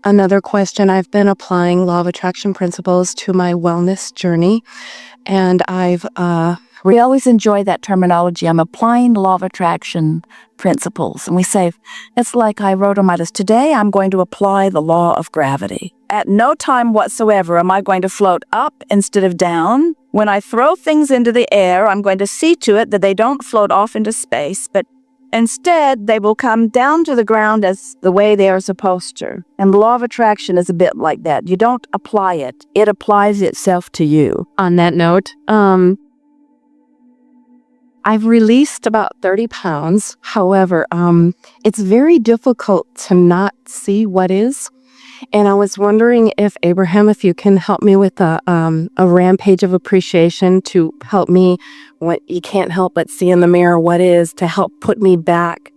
another question. I've been applying law of attraction principles to my wellness journey, and we always enjoy that terminology. I'm applying law of attraction principles. And we say, it's like I wrote on my list, today I'm going to apply the law of gravity. At no time whatsoever am I going to float up instead of down. When I throw things into the air, I'm going to see to it that they don't float off into space, but instead they will come down to the ground as the way they are supposed to. And the law of attraction is a bit like that. You don't apply it. It applies itself to you. On that note, I've released about 30 pounds. However, it's very difficult to not see what is. And I was wondering if, Abraham, if you can help me with a rampage of appreciation to help me, what you can't help but see in the mirror what is, to help put me back.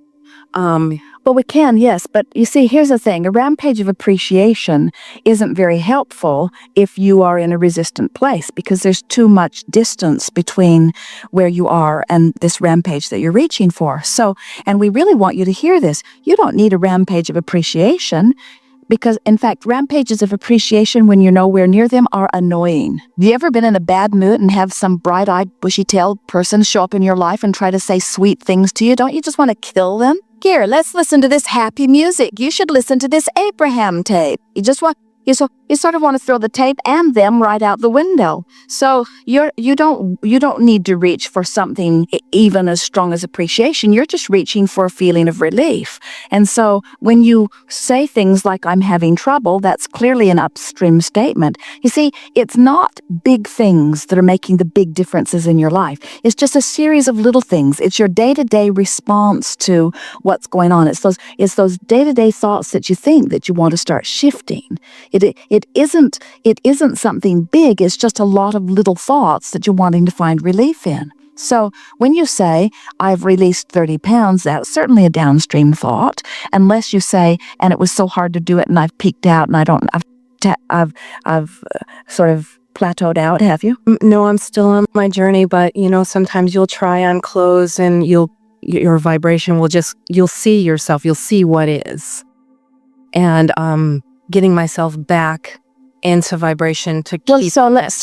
Well, we can, yes. But you see, here's the thing. A rampage of appreciation isn't very helpful if you are in a resistant place, because there's too much distance between where you are and this rampage that you're reaching for. So, and we really want you to hear this. You don't need a rampage of appreciation, because, in fact, rampages of appreciation when you're nowhere near them are annoying. Have you ever been in a bad mood and have some bright-eyed, bushy-tailed person show up in your life and try to say sweet things to you? Don't you just want to kill them? Here, let's listen to this happy music. You should listen to this Abraham tape. You sort of want to throw the tape and them right out the window. So you don't need to reach for something even as strong as appreciation. You're just reaching for a feeling of relief. And so when you say things like, I'm having trouble, that's clearly an upstream statement. You see, it's not big things that are making the big differences in your life. It's just a series of little things. It's your day-to-day response to what's going on. It's those day-to-day thoughts that you think that you want to start shifting. It isn't something big. It's just a lot of little thoughts that you're wanting to find relief in. So when you say, I've released 30 pounds, that's certainly a downstream thought, unless you say, and it was so hard to do it and I've peaked out and I've sort of plateaued out. Have you? No, I'm still on my journey, but sometimes you'll try on clothes and your vibration will you'll see yourself, you'll see what is. And getting myself back into vibration to keep. So let's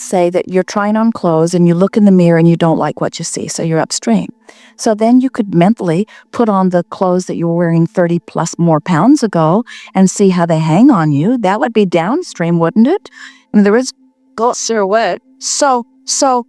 say that you're trying on clothes and you look in the mirror and you don't like what you see, so you're upstream. So then you could mentally put on the clothes that you were wearing 30 plus more pounds ago and see how they hang on you. That would be downstream, wouldn't it? In other words, go silhouette. So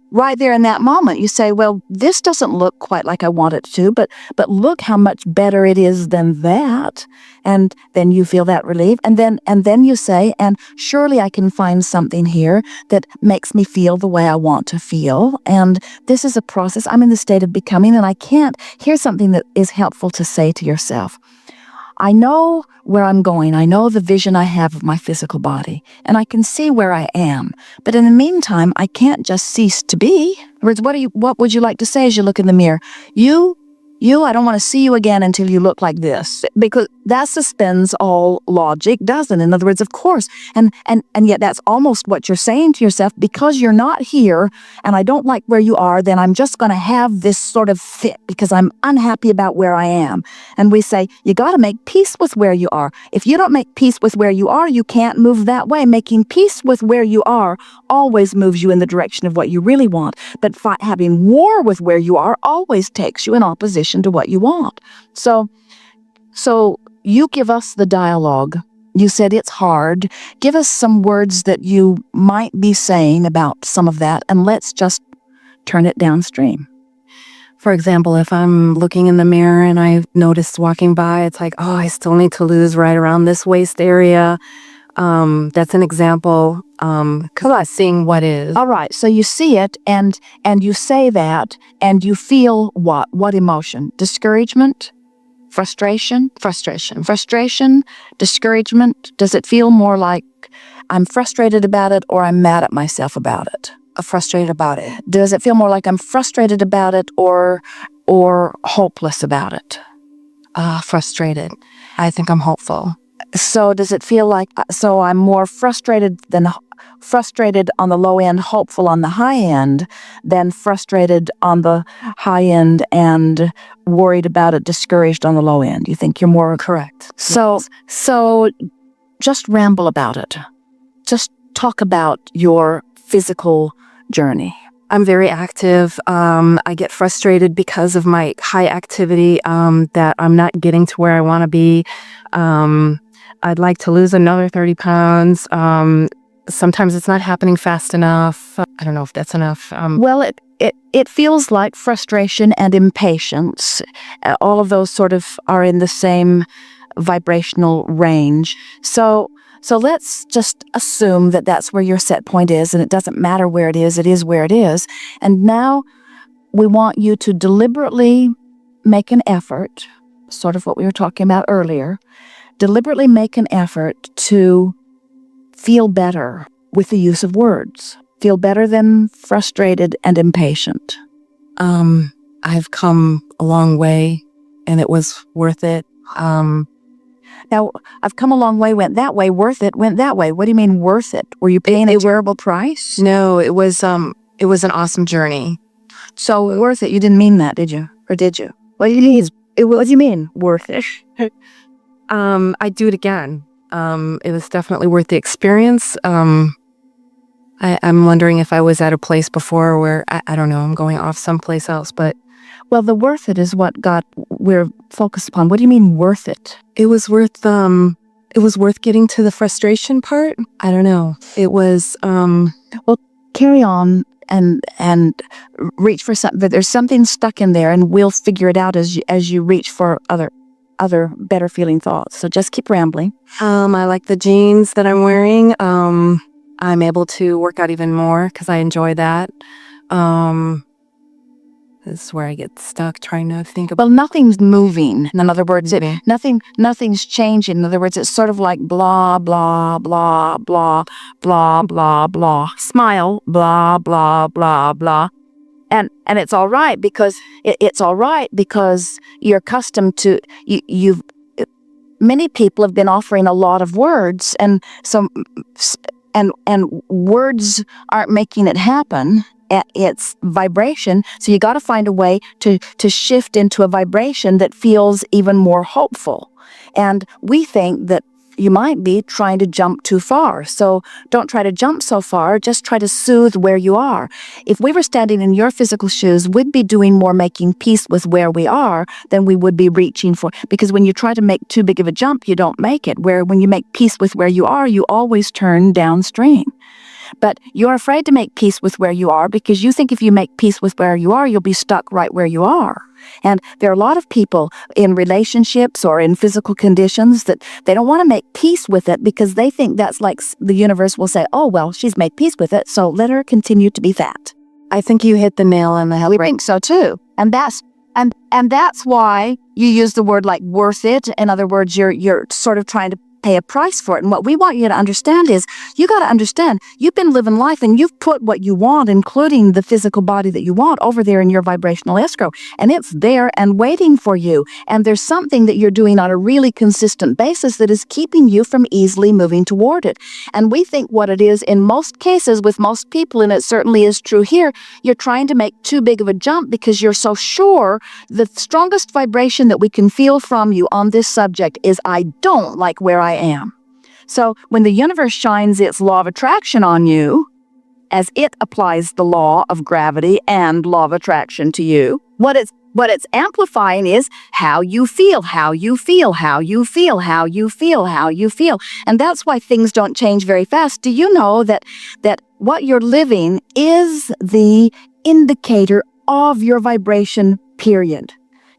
right there in that moment, you say, well, this doesn't look quite like I want it to, but look how much better it is than that. And then you feel that relief. And then you say, and surely I can find something here that makes me feel the way I want to feel. And this is a process. I'm in the state of becoming, and here's something that is helpful to say to yourself. I know where I'm going. I know the vision I have of my physical body, and I can see where I am. But in the meantime, I can't just cease to be. In other words, what would you like to say as you look in the mirror? You, I don't want to see you again until you look like this, because that suspends all logic, doesn't it? In other words, of course, and yet that's almost what you're saying to yourself, because you're not here and I don't like where you are, then I'm just going to have this sort of fit because I'm unhappy about where I am. And we say, you got to make peace with where you are. If you don't make peace with where you are, you can't move that way. Making peace with where you are always moves you in the direction of what you really want. But having war with where you are always takes you in opposition to what you want. So you give us the dialogue. You said it's hard. Give us some words that you might be saying about some of that, and let's just turn it downstream. For example, if I'm looking in the mirror and I notice walking by, it's like, oh, I still need to lose right around this waist area. That's an example, because I'm seeing what is. All right, so you see it, and you say that, and you feel what? What emotion? Discouragement? Frustration, discouragement. Does it feel more like I'm frustrated about it or I'm mad at myself about it? Frustrated about it. Does it feel more like I'm frustrated about it or hopeless about it? Frustrated. I think I'm hopeful. So does it feel like, so I'm more frustrated than frustrated on the low end, hopeful on the high end, than frustrated on the high end and worried about it, discouraged on the low end. You think you're more Correct. so just ramble about it. Just talk about your physical journey. I'm very active. I get frustrated because of my high activity, that I'm not getting to where I want to be. I'd like to lose another 30 pounds. Sometimes it's not happening fast enough. I don't know if that's enough. Well, it feels like frustration and impatience. All of those sort of are in the same vibrational range. So let's just assume that that's where your set point is, and it doesn't matter where it is where it is. And now we want you to deliberately make an effort, sort of what we were talking about earlier, deliberately make an effort to feel better with the use of words. Feel better than frustrated and impatient. I've come a long way, and it was worth it. Now, I've come a long way, went that way, worth it, went that way. What do you mean worth it? Were you paying a terrible price? No, it was an awesome journey. So worth it, you didn't mean that, did you? Or did you? What do you mean worth it? I'd do it again. It was definitely worth the experience. I'm wondering if I was at a place before where, I don't know, I'm going off someplace else, but... Well, the worth it is what we're focused upon. What do you mean worth it? It was worth getting to the frustration part. I don't know. It was, well, carry on and reach for something. There's something stuck in there, and we'll figure it out as you reach for other better feeling thoughts. So just keep rambling. I like the jeans that I'm wearing. I'm able to work out even more because I enjoy that. This is where I get stuck trying to think about. Well, nothing's moving. In other words, nothing's changing. In other words, it's sort of like blah, blah, blah, blah, blah, blah, blah. Smile, blah, blah, blah, blah. And it's all right because it's all right because you're accustomed to many people have been offering a lot of words, and words aren't making it happen. It's vibration. So you got to find a way to shift into a vibration that feels even more hopeful. And we think that you might be trying to jump too far. So don't try to jump so far. Just try to soothe where you are. If we were standing in your physical shoes, we'd be doing more making peace with where we are than we would be reaching for. Because when you try to make too big of a jump, you don't make it. Where when you make peace with where you are, you always turn downstream. But you're afraid to make peace with where you are because you think if you make peace with where you are, you'll be stuck right where you are. And there are a lot of people in relationships or in physical conditions that they don't want to make peace with it because they think that's like the universe will say, oh, well, she's made peace with it, so let her continue to be fat. I think you hit the nail on the head. We think so too. And that's why you use the word like worth it. In other words, you're sort of trying to pay a price for it. And what we want you to understand is you got to understand you've been living life and you've put what you want, including the physical body that you want, over there in your vibrational escrow. And it's there and waiting for you. And there's something that you're doing on a really consistent basis that is keeping you from easily moving toward it. And we think what it is in most cases with most people, and it certainly is true here, you're trying to make too big of a jump because you're so sure the strongest vibration that we can feel from you on this subject is I don't like where I am. So when the universe shines its law of attraction on you, as it applies the law of gravity and law of attraction to you, what it's amplifying is how you feel, how you feel, how you feel, how you feel, how you feel. And that's why things don't change very fast. Do you know that what you're living is the indicator of your vibration, period?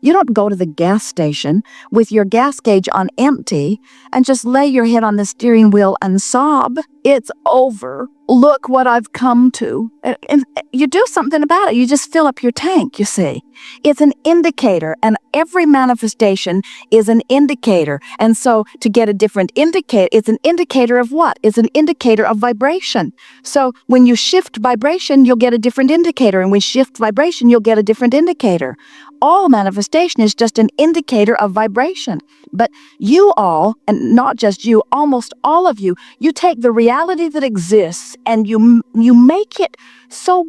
You don't go to the gas station with your gas gauge on empty and just lay your head on the steering wheel and sob. It's over. Look what I've come to. And you do something about it. You just fill up your tank, you see. It's an indicator, and every manifestation is an indicator. And so to get a different indicator, it's an indicator of what? It's an indicator of vibration. So when you shift vibration, you'll get a different indicator. And when you shift vibration, you'll get a different indicator. all manifestation is just an indicator of vibration. But you all, and not just you, almost all of you, you take the reality that exists and you make it so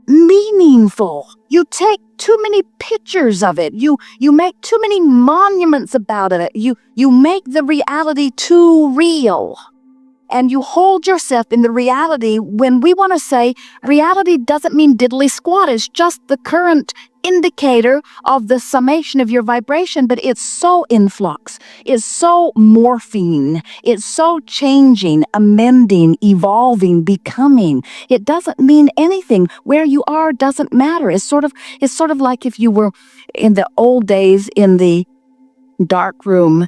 meaningful. You take too many pictures of it. You make too many monuments about it. You make the reality too real. And you hold yourself in the reality when we want to say reality doesn't mean diddly squat. It's just the current indicator of the summation of your vibration, but it's so in flux. It's so morphing. It's so changing, amending, evolving, becoming. It doesn't mean anything. Where you are doesn't matter. It's sort of like if you were in the old days in the dark room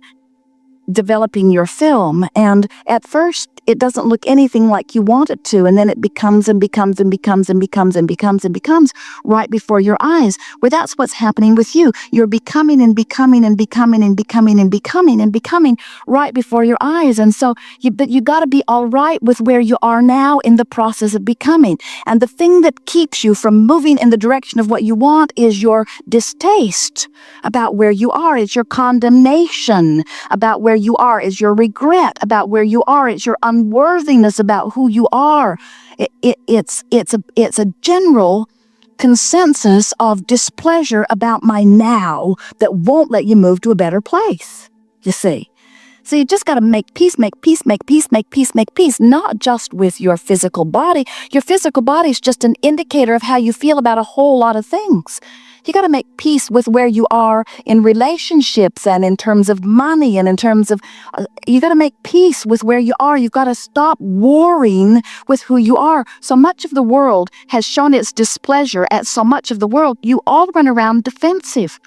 developing your film, and at first it doesn't look anything like you want it to, and then it becomes and becomes and becomes and becomes and becomes and becomes right before your eyes. Well, that's what's happening with you. You're becoming and becoming and becoming and becoming and becoming and becoming right before your eyes. And so you got to be all right with where you are now in the process of becoming. And the thing that keeps you from moving in the direction of what you want is your distaste about where you are. It's your condemnation about where you are. Is your regret about where you are. It's your unworthiness about who you are. It's a general consensus of displeasure about my now that won't let you move to a better place, you see. So you just got to make peace, make peace, make peace, make peace, make peace, not just with your physical body. Your physical body is just an indicator of how you feel about a whole lot of things. You got to make peace with where you are in relationships and in terms of money and in terms of, you got to make peace with where you are. You've got to stop warring with who you are. So much of the world has shown its displeasure at so much of the world. You all run around defensive.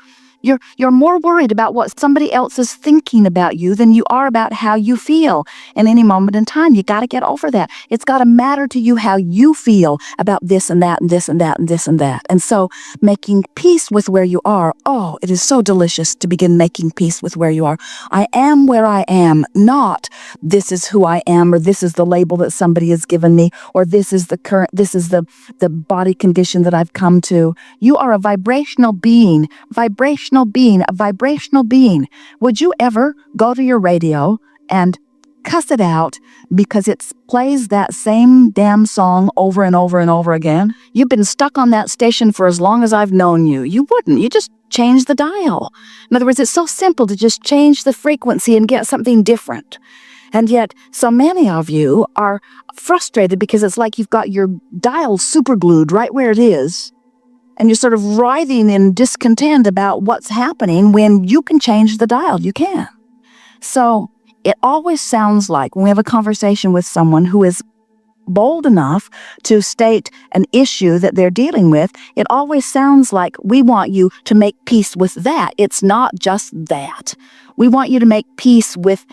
You're more worried about what somebody else is thinking about you than you are about how you feel in any moment in time. You got to get over that. It's got to matter to you how you feel about this and that and this and that and this and that. And so making peace with where you are, oh, it is so delicious to begin making peace with where you are. I am where I am, not this is who I am, or this is the label that somebody has given me, or this is the body condition that I've come to. You are a vibrational being, a vibrational being. Would you ever go to your radio and cuss it out because it plays that same damn song over and over and over again? You've been stuck on that station for as long as I've known you. You wouldn't. You just change the dial. In other words, it's so simple to just change the frequency and get something different. And yet, so many of you are frustrated because it's like you've got your dial superglued right where it is, and you're sort of writhing in discontent about what's happening when you can change the dial. You can. So it always sounds like when we have a conversation with someone who is bold enough to state an issue that they're dealing with, it always sounds like we want you to make peace with that. It's not just that. We want you to make peace with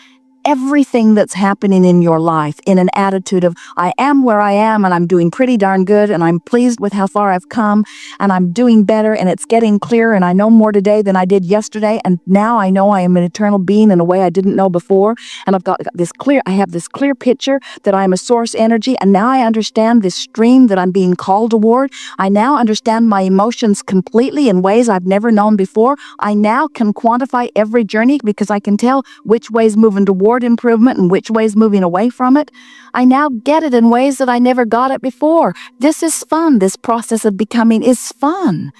everything that's happening in your life in an attitude of, I am where I am, and I'm doing pretty darn good, and I'm pleased with how far I've come, and I'm doing better, and it's getting clearer, and I know more today than I did yesterday, and now I know I am an eternal being in a way I didn't know before, and I have this clear picture that I am a source energy, and now I understand this stream that I'm being called toward. I now understand my emotions completely in ways I've never known before. I now can quantify every journey because I can tell which way's moving toward improvement and which way's moving away from it. I now get it in ways that I never got it before. This is fun. This process of becoming is fun.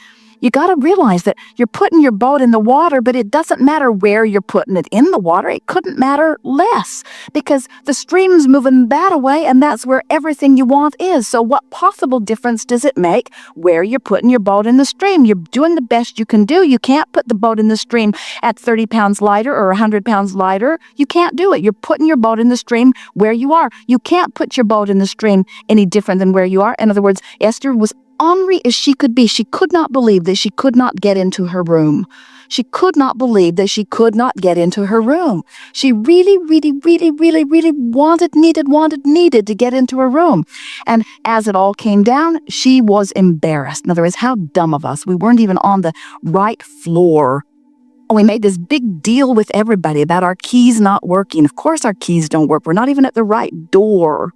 You got to realize that you're putting your boat in the water, but it doesn't matter where you're putting it in the water. It couldn't matter less because the stream's moving that way, and that's where everything you want is. So what possible difference does it make where you're putting your boat in the stream? You're doing the best you can do. You can't put the boat in the stream at 30 pounds lighter or 100 pounds lighter. You can't do it. You're putting your boat in the stream where you are. You can't put your boat in the stream any different than where you are. In other words, Esther was ornery as she could be. She could not believe that she could not get into her room. She could not believe that she could not get into her room. She really, really, really, really, really needed to get into her room. And as it all came down, she was embarrassed. In other words, how dumb of us. We weren't even on the right floor. We made this big deal with everybody about our keys not working. Of course our keys don't work. We're not even at the right door.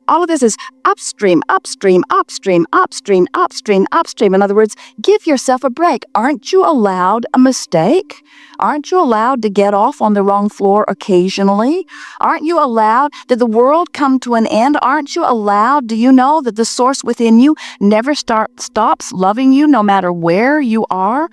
All of this is upstream, upstream, upstream, upstream, upstream, upstream. In other words, give yourself a break. Aren't you allowed a mistake? Aren't you allowed to get off on the wrong floor occasionally? Aren't you allowed? Did the world come to an end? Aren't you allowed? Do you know that the source within you never stops loving you no matter where you are?